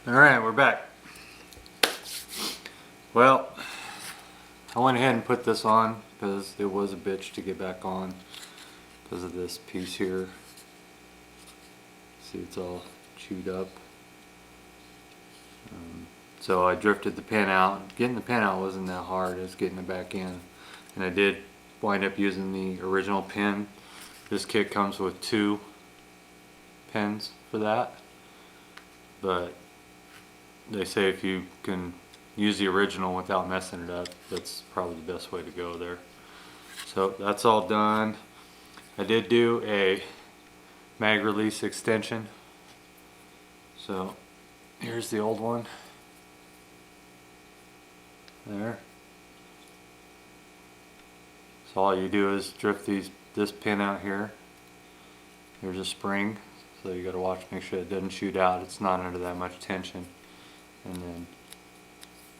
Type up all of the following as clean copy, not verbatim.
Alright, we're back. Well, I went ahead and put this on because it was a bitch to get back on because of this piece here. See, it's all chewed up. So I drifted the pin out. Getting the pin out wasn't that hard, it's getting it back in. And I did wind up using the original pin. This kit comes with 2 pins for that. But they say if you can use the original without messing it up, that's probably the best way to go there. So that's all done. I did do a mag release extension. So here's the old one. There. So all you do is drift this pin out here. Here's a spring. So you gotta watch, make sure it doesn't shoot out. It's not under that much tension. And then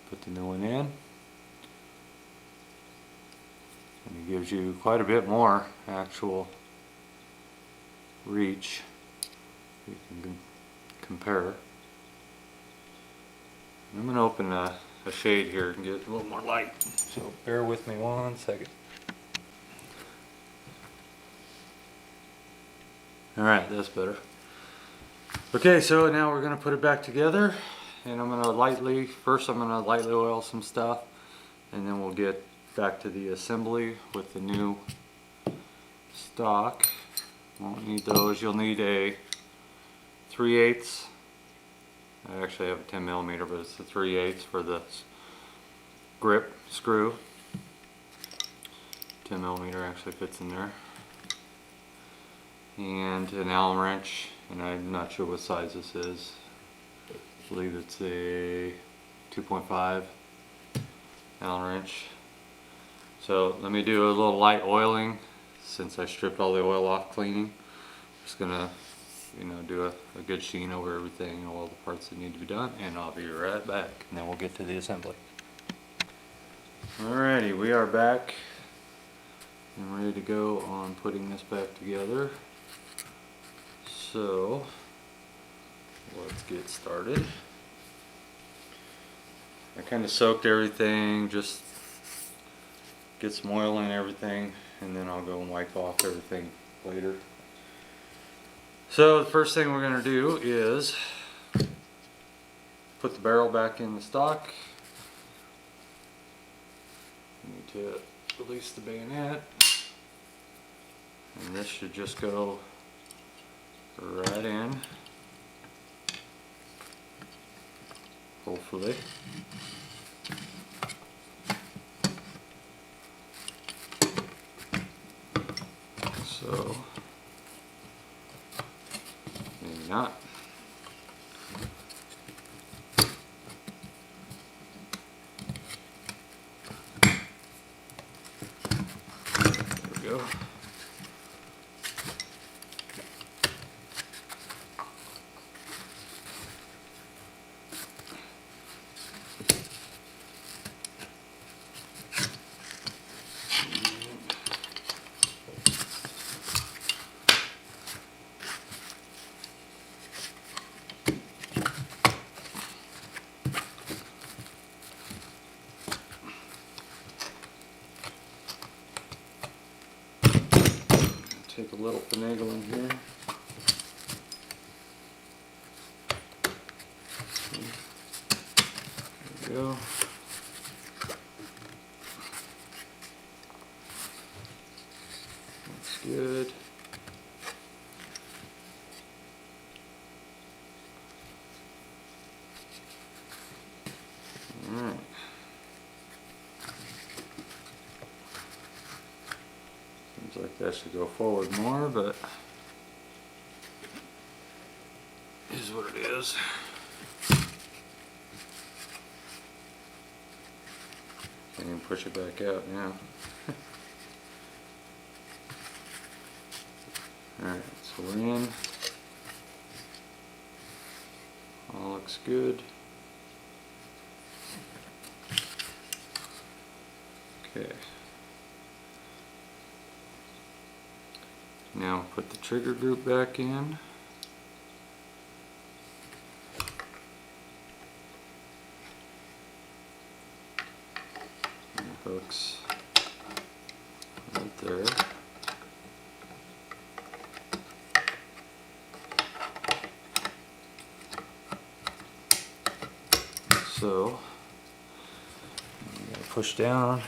put the new one in. And it gives you quite a bit more actual reach. You can compare. I'm going to open a shade here and get a little more light. So bear with me 1 second. Alright, that's better. Okay, so now we're going to put it back together. And I'm going to lightly oil some stuff, and then we'll get back to the assembly with the new stock. Won't need those. You'll need a 3/8. I actually have a 10mm, but it's a 3/8 for the grip screw. 10mm actually fits in there. And an Allen wrench, and I'm not sure what size this is. I believe it's a 2.5 Allen wrench. So let me do a little light oiling since I stripped all the oil off cleaning. Just gonna, do a good sheen over everything, all the parts that need to be done, and I'll be right back. And then we'll get to the assembly. Alrighty, we are back and ready to go on putting this back together. So let's get started. I kind of soaked everything, just get some oil in everything, and then I'll go and wipe off everything later. So the first thing we're going to do is put the barrel back in the stock. Need to release the bayonet, and this should just go right in. Hopefully. So, maybe not. There we go. Take a little finagling here. There we go. That's good. Alright. Seems like that should go forward more, but it is what it is. Can't even push it back out now. Alright, so we're in. All looks good. Okay. Now put the trigger group back in. hooks right there. So you gotta push down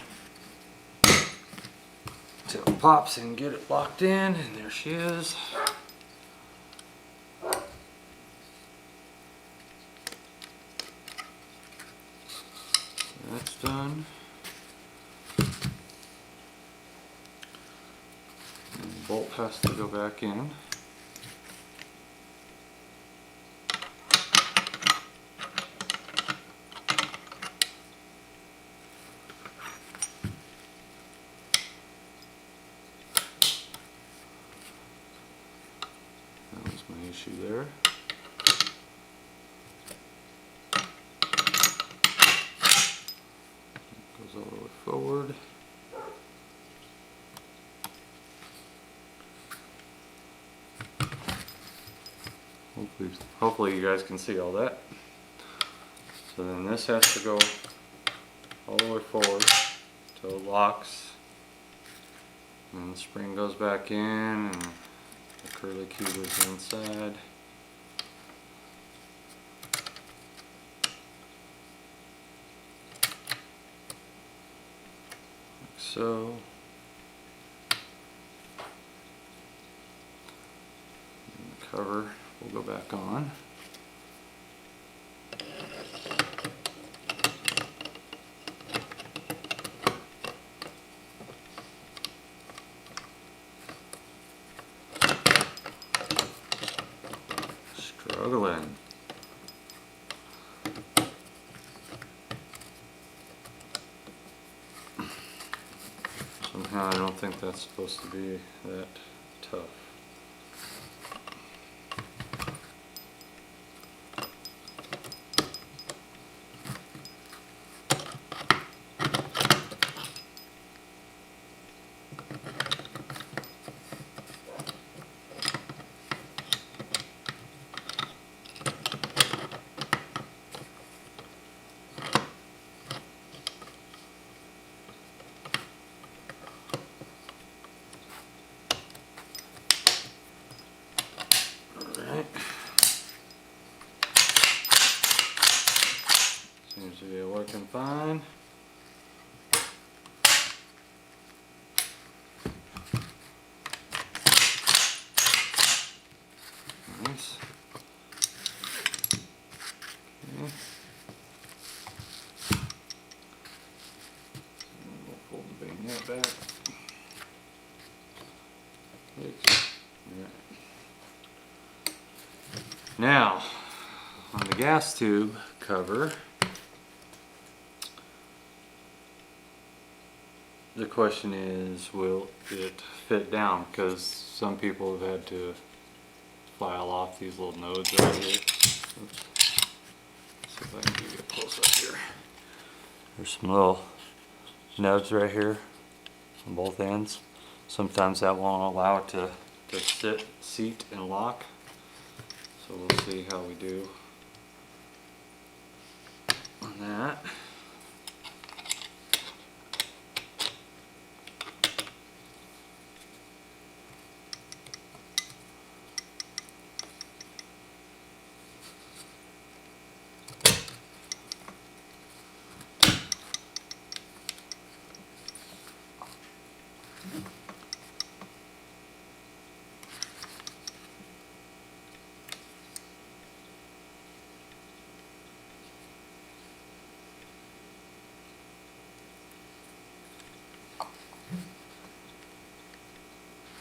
till it pops and get it locked in, and there she is. That's done. And the bolt has to go back in. That was my issue there. Goes all the way forward. Hopefully you guys can see all that. So then this has to go all the way forward till it locks. And the spring goes back in and the curly cube is inside. Like so. And the cover will go back on. Struggling. Somehow I don't think that's supposed to be that tough. Seems to be working fine. Nice. Okay. We'll pull the bayonet back. Now, on the gas tube cover, the question is, will it fit down? Because some people have had to file off these little nodes right here. Oops. See if I can give you a close up here. There's some little nubs right here on both ends. Sometimes that won't allow it to seat and lock. So we'll see how we do on that.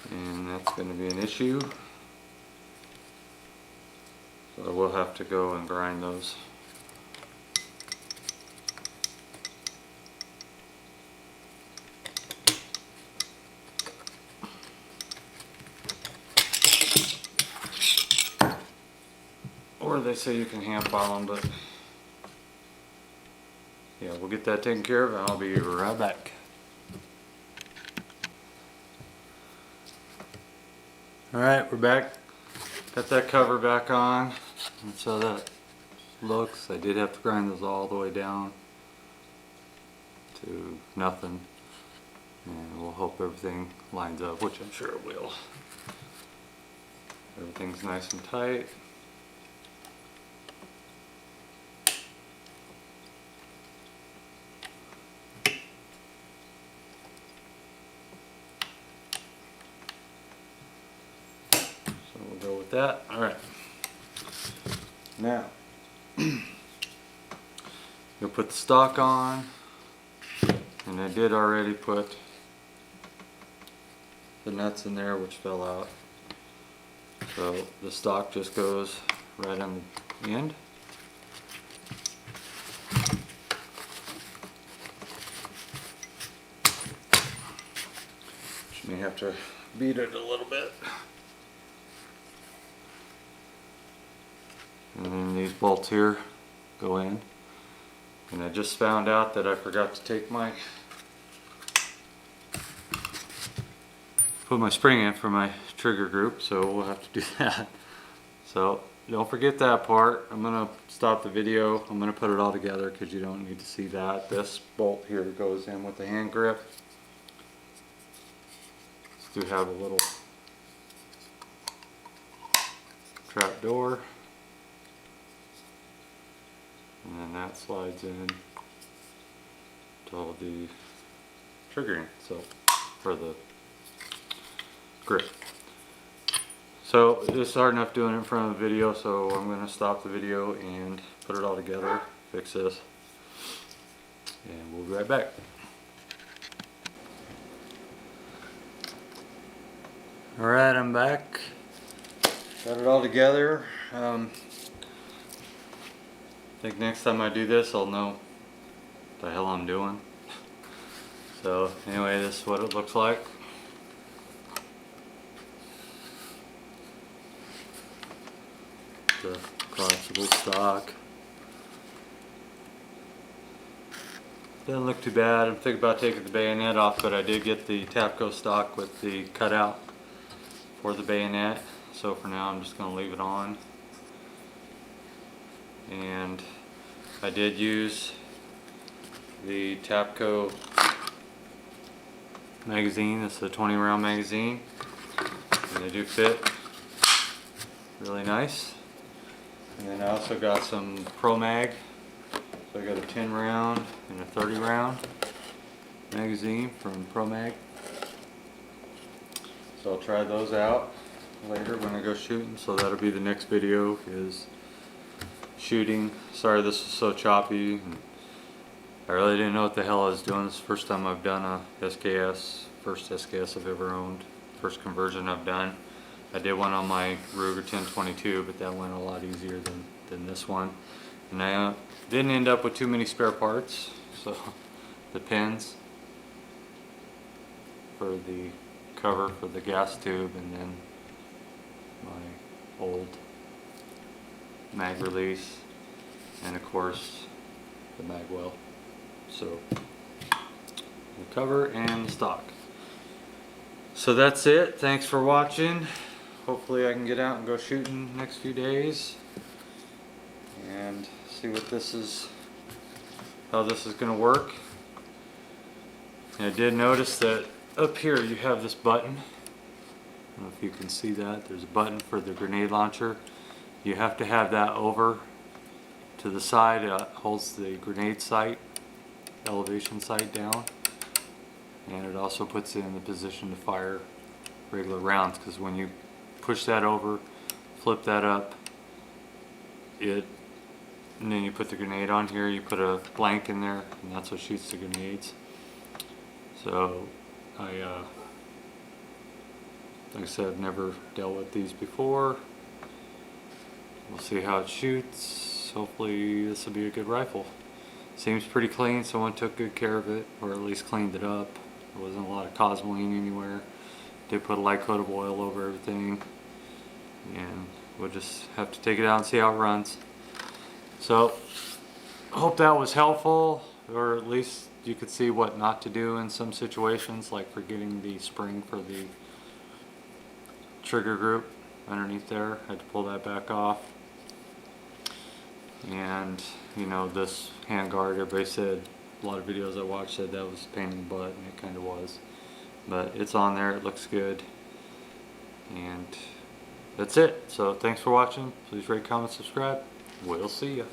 And that's going to be an issue. So we'll have to go and grind those. Or they say you can hand file them, but yeah, we'll get that taken care of and I'll be right back. Alright, we're back. Got that cover back on. That's how that looks. I did have to grind those all the way down to nothing, and we'll hope everything lines up, which I'm sure it will. Everything's nice and tight. So we'll go with that. All right. Now, you'll put the stock on, and I did already put the nuts in there, which fell out. So the stock just goes right on the end. Just may have to beat it a little bit. And then these bolts here go in. And I just found out that I forgot to take put my spring in for my trigger group, so we'll have to do that. So don't forget that part. I'm gonna stop the video. I'm gonna put it all together because you don't need to see that. This bolt here goes in with the hand grip. Do have a little trap door, and then that slides in to all the triggering, so for the grip. So it's hard enough doing it in front of the video, so I'm going to stop the video and put it all together, fix this, and we'll be right back. Alright, I'm back. Got it all together. I think next time I do this I'll know what the hell I'm doing. So anyway, this is what it looks like. The collapsible stock. Doesn't look too bad. I'm thinking about taking the bayonet off, but I did get the Tapco stock with the cutout for the bayonet, so for now I'm just going to leave it on. And I did use the Tapco magazine. It's a 20 round magazine, and they do fit really nice. And then I also got some Pro Mag, so I got a 10 round and a 30 round magazine from Pro Mag. So I'll try those out later when I go shooting. So that'll be the next video, is shooting. Sorry this was so choppy. I really didn't know what the hell I was doing. This is the first time I've done a SKS, first SKS I've ever owned, first conversion I've done. I did one on my Ruger 1022, but that went a lot easier than this one. And I didn't end up with too many spare parts. So the pins for the cover for the gas tube, and then my old mag release, and of course the mag well. So the cover and the stock. So that's it. Thanks for watching. Hopefully I can get out and go shooting next few days and see what this is, how this is going to work. And I did notice that up here you have this button. I don't know if you can see that. There's a button for the grenade launcher. You have to have that over to the side. It holds the grenade sight, elevation sight down, and it also puts it in the position to fire regular rounds, because when you push that over, flip that up, and then you put the grenade on here, you put a blank in there, and that's what shoots the grenades. So like I said, I've never dealt with these before. We'll see how it shoots. Hopefully this will be a good rifle. Seems pretty clean. Someone took good care of it, or at least cleaned it up. There wasn't a lot of cosmoline anywhere. Did put a light coat of oil over everything, and we'll just have to take it out and see how it runs. So I hope that was helpful, or at least you could see what not to do in some situations, like forgetting the spring for the trigger group underneath there. I had to pull that back off. And you know, this hand guard, everybody said a lot of videos I watched said that was a pain in the butt, and it kind of was. But it's on there, it looks good. And that's it. So thanks for watching. Please rate, comment, subscribe. We'll see ya.